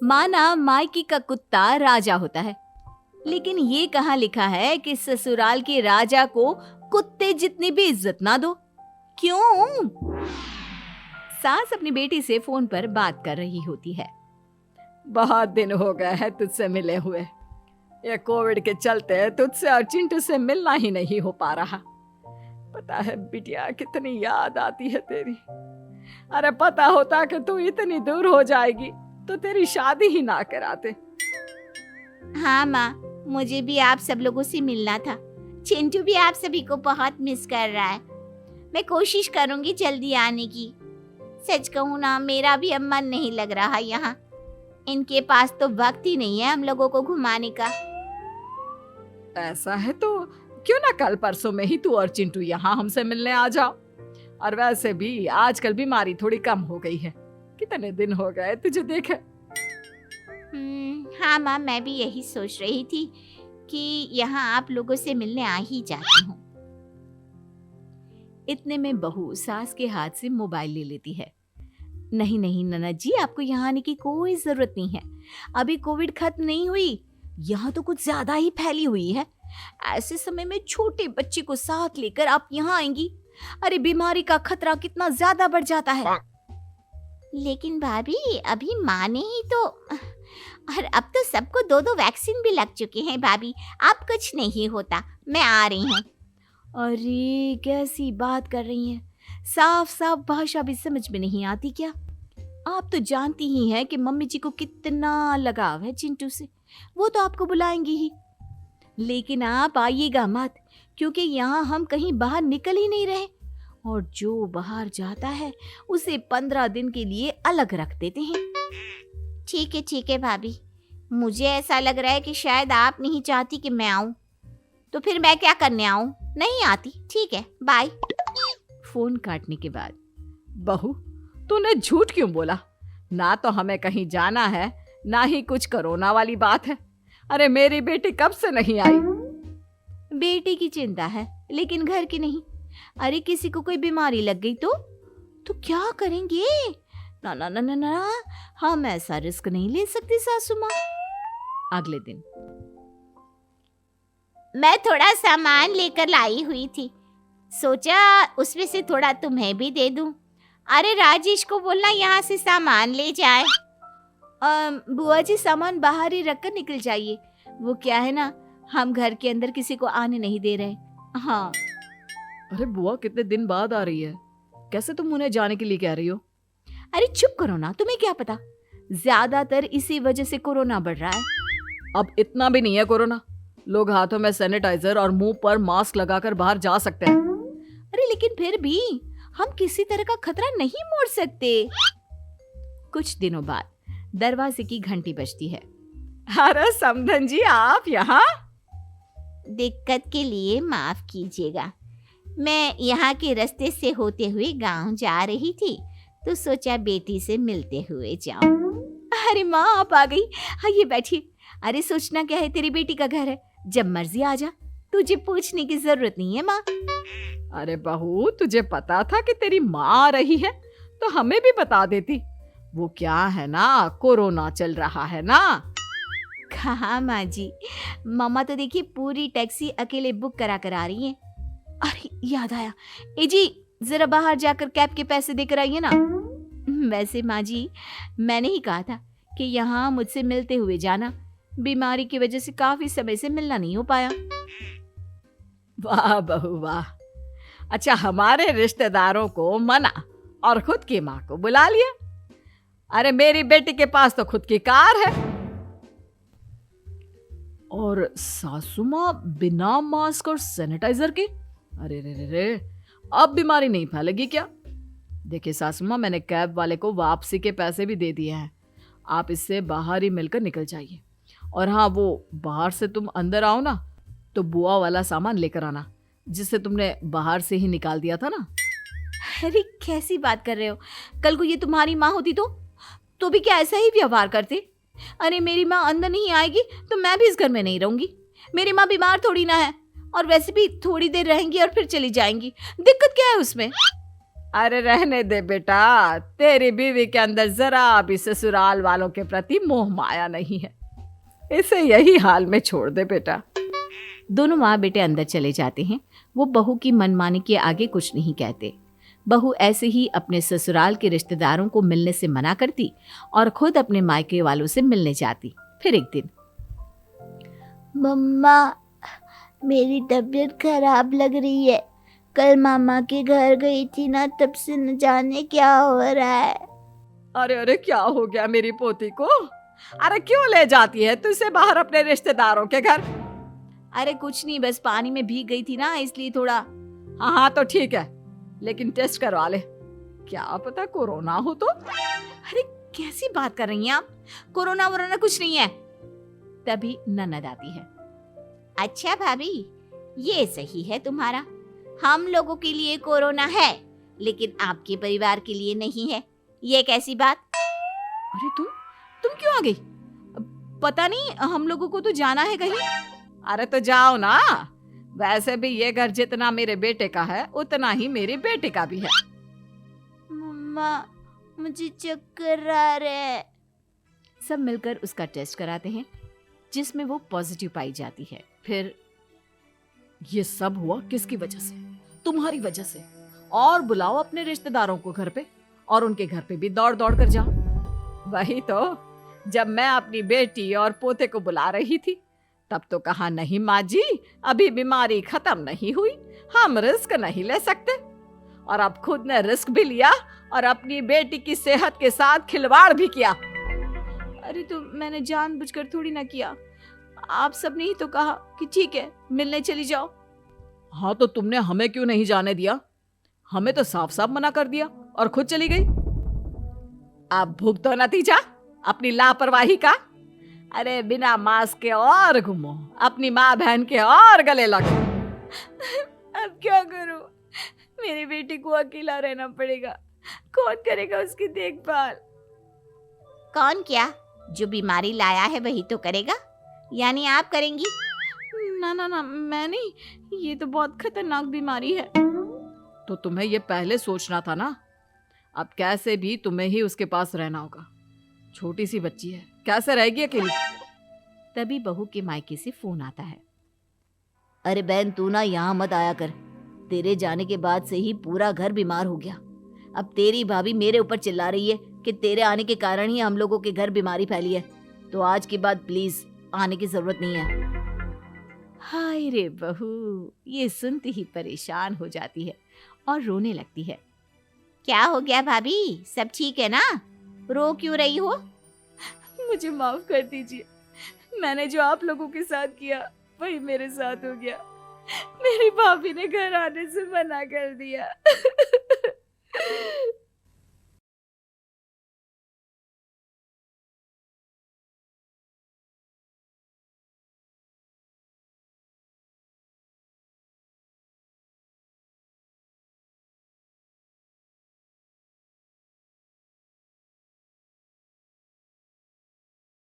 माना मायके का कुत्ता राजा होता है, लेकिन ये कहाँ लिखा है कि ससुराल के राजा को कुत्ते जितनी भी इज्जत ना दो। क्यों? सास अपनी बेटी से फोन पर बात कर रही होती है। बहुत दिन हो गए हैं तुझसे मिले हुए। ये कोविड के चलते तुझसे और चिंटू से मिलना ही नहीं हो पा रहा। पता है बिटिया, कितनी याद आती है तेरी। अरे पता होता कि तू इतनी दूर हो जाएगी तो तेरी शादी ही ना कराते। हाँ माँ, मुझे भी आप सब लोगों से मिलना था। चिंटू भी आप सभी को बहुत मिस कर रहा है। मैं कोशिश करूंगी जल्दी आने की। सच कहूँ ना, मेरा भी अब मन नहीं लग रहा यहाँ। इनके पास तो वक्त ही नहीं है हम लोगों को घुमाने का। ऐसा है तो क्यों ना कल परसों में ही तू और चिंटू यहाँ हमसे मिलने आ जाओ। और वैसे भी आजकल बीमारी थोड़ी कम हो गई है। कितने दिन हो गए तुझे देखे। हाँ माँ, मैं भी यही सोच रही थी कि यहाँ आप लोगों से मिलने आ ही जाती हूँ। इतने में बहू सास के हाथ से मोबाइल ले लेती है। नहीं नहीं ननद जी, आपको यहाँ आने की कोई जरूरत नहीं है। अभी कोविड खत्म नहीं हुई, यहाँ तो कुछ ज्यादा ही फैली हुई है। ऐसे समय में छोटे बच्चे को साथ लेकर आप यहाँ आएंगी? अरे बीमारी का खतरा कितना ज्यादा बढ़ जाता है। लेकिन भाभी, अभी माँ ने ही तो, और अब तो सबको 2-2 वैक्सीन भी लग चुके हैं भाभी। अब कुछ नहीं होता, मैं आ रही हूँ। अरे कैसी बात कर रही हैं? साफ साफ भाषा भी समझ में नहीं आती क्या? आप तो जानती ही हैं कि मम्मी जी को कितना लगाव है चिंटू से। वो तो आपको बुलाएंगी ही, लेकिन आप आइएगा मत, क्योंकि यहाँ हम कहीं बाहर निकल ही नहीं रहे। और जो बाहर जाता है उसे 15 दिन के लिए अलग रख देते हैं। ठीक है भाभी। मुझे ऐसा लग रहा है कि शायद आप नहीं चाहती कि मैं आऊँ। तो फिर मैं क्या करने आऊँ? नहीं आती। ठीक है, बाय। फोन काटने के बाद, बहू तूने झूठ क्यों बोला? ना तो हमें कहीं जाना है, ना ही कुछ कोरोना वाली बात है। अरे मेरी बेटी कब से नहीं आई? बेटी की चिंता है लेकिन घर की नहीं। अरे किसी को कोई बीमारी लग गई तो क्या करेंगे? ना ना ना ना ना, हम ऐसा रिस्क नहीं ले सकते सासू माँ। अगले दिन, मैं थोड़ा सामान लेकर लाई हुई थी, सोचा उसमें से थोड़ा तुम्हें भी दे दूं। अरे राजेश को बोलना यहाँ से सामान ले जाए। बुआ जी सामान बाहर ही रखकर निकल जाइए। वो क्या है ना, हम घर के अंदर किसी को आने नहीं दे रहे। हाँ। अरे बुआ कितने दिन बाद आ रही है, कैसे तुम उन्हें जाने के लिए कह रही हो? अरे चुप करो ना, तुम्हें क्या पता, ज्यादातर इसी वजह से कोरोना बढ़ रहा है। अब इतना भी नहीं है कोरोना। लोग हाथों में सैनिटाइजर और मुंह पर मास्क लगाकर बाहर जा सकते हैं। अरे लेकिन फिर भी हम किसी तरह का खतरा नहीं मोड़ सकते। कुछ दिनों बाद दरवाजे की घंटी बजती है। अरे समधन जी, आप यहाँ? दिक्कत के लिए माफ कीजिएगा। मैं यहाँ के रास्ते से होते हुए गांव जा रही थी, तो सोचा बेटी से मिलते हुए जाऊं। अरे माँ, आप आ गई। आइए बैठिए। अरे सोचना क्या है, तेरी बेटी का घर है, जब मर्जी आ जा, तुझे पूछने की जरूरत नहीं है माँ। अरे बहू, तुझे पता था कि तेरी माँ आ रही है तो हमें भी बता देती। वो क्या है ना, कोरोना चल रहा है ना। हाँ माँ जी, मामा तो देखिए पूरी टैक्सी अकेले बुक करा कर आ रही हैं। अरे याद आया, ए जी जरा बाहर जाकर कैब के पैसे देकर आइए ना। वैसे माँ जी, मैंने ही कहा था कि यहाँ मुझसे मिलते हुए जाना। बीमारी की वजह से काफी समय से मिलना नहीं हो पाया। वाह बहू वाह। अच्छा, हमारे रिश्तेदारों को मना और खुद की माँ को बुला लिया। अरे मेरी बेटी के पास तो खुद की कार है। और सासू माँ बिना मास्क और सैनिटाइजर के? अरे रे रे रे, अब बीमारी नहीं फैलेगी क्या? देखिए सासू माँ, मैंने कैब वाले को वापसी के पैसे भी दे दिए हैं। आप इससे बाहर ही मिलकर निकल जाइए। और हाँ, वो बाहर से तुम अंदर आओ ना, तो बुआ वाला सामान लेकर आना जिसे तुमने बाहर से ही निकाल दिया था ना। अरे कैसी बात कर रहे हो? कल को ये तुम्हारी माँ होती तो भी क्या ऐसा ही व्यवहार करते? अरे मेरी माँ अंदर नहीं आएगी तो मैं भी इस घर में नहीं रहूंगी। मेरी माँ बीमार थोड़ी ना है, और वैसे भी थोड़ी देर रहेंगी और फिर चली जाएंगी। दिक्कत क्या है उसमें? अरे रहने दे बेटा, तेरी बीवी के अंदर जरा भी ससुराल वालों के प्रति मोह माया नहीं है, इसे यही हाल में छोड़ दे बेटा। दोनों माँ बेटे अंदर चले जाते हैं। वो बहू की मनमानी के आगे कुछ नहीं कहते। बहू ऐसे ही अपने ससुराल के रिश्तेदारों को मिलने से मना करती और खुद अपने मायके वालों से मिलने जाती। फिर एक दिन, मम्मा, मेरी तबीयत खराब लग रही है। कल मामा के घर गई थी ना, तब से न जाने क्या हो रहा है। अरे अरे क्या हो गया मेरी पोती को? अरे क्यों ले जाती है तुझसे बाहर अपने रिश्तेदारों के घर? अरे कुछ नहीं, बस पानी में भीग गई थी ना, इसलिए थोड़ा। हाँ हाँ तो ठीक है, लेकिन टेस्ट करवा ले, क्या पता कोरोना हो तो। अरे कैसी बात कर रही हैं आप? कोरोना वोरोना कुछ नहीं है। तभी ननद आती है। अच्छा भाभी, ये सही है तुम्हारा। हम लोगों के लिए कोरोना है, लेकिन आपके परिवार के लिए नहीं है। ये कैसी बात? अरे तुम क्यों आ गई? पता नहीं, हम लोगों को तो जाना है कहीं। अरे तो जाओ ना, वैसे भी ये घर जितना मेरे बेटे का है उतना ही मेरी बेटी का भी है। मम्मा, मुझे चक्कर आ रहे हैं। सब मिलकर उसका टेस्ट कराते हैं, जिसमें वो पॉजिटिव पाई जाती है। फिर ये सब हुआ किसकी वजह से? तुम्हारी वजह से। और बुलाओ अपने रिश्तेदारों को घर पे, और उनके घर पे भी दौड़ दौड़ कर जाओ। वही तो, जब मैं अपनी बेटी और पोते को बुला रही थी तब तो कहा नहीं माँ जी, अभी बीमारी खत्म नहीं हुई, हम रिस्क नहीं ले सकते। और अब खुद ने रिस्क भी लिया और अपनी बेटी की सेहत के साथ खिलवाड़ भी किया। अरे तो मैंने जानबूझकर थोड़ी ना किया। आप सबने ही तो कहा कि ठीक है मिलने चली जाओ। हाँ तो तुमने हमें क्यों नहीं जाने दिया? हमें तो साफ साफ मना कर दिया और खुद चली गई। अब भुगतो नतीजा अपनी लापरवाही का। अरे बिना मास्क के और घूमो, अपनी माँ बहन के और गले लगो। अब क्या करूं? मेरी बेटी को अकेला रहना पड़ेगा। कौन करेगा उसकी देखभाल? कौन? क्या जो बीमारी लाया है वही तो करेगा? यानी आप करेंगी? ना ना ना, मैं नहीं। ये तो बहुत खतरनाक बीमारी है। तो तुम्हें ये पहले सोचना था ना। अब कैसे भी तुम्हें ही उसके पास रहना होगा। छोटी सी बच्ची है, कैसे रहेगी अकेली? तभी बहू के मायके से फोन आता है। अरे बहन, तू ना यहाँ मत आया कर। तेरे जाने के बाद से ही पूरा घर बीमार हो गया। अब तेरी भाभी मेरे ऊपर चिल्ला रही है कि तेरे आने के कारण ही हम लोगों के घर बीमारी फैली है। तो आज के बाद प्लीज आने की जरूरत नहीं है। हाय रे बहू, ये सुनते ही परेशान हो जाती है और रोने लगती है। क्या हो गया भाभी? सब ठीक है ना? रो क्यों रही हो? मुझे माफ कर दीजिए। मैंने जो आप लोगों के साथ किया वही मेरे साथ हो गया। मेरी भाभी ने घर आने से मना कर दिया।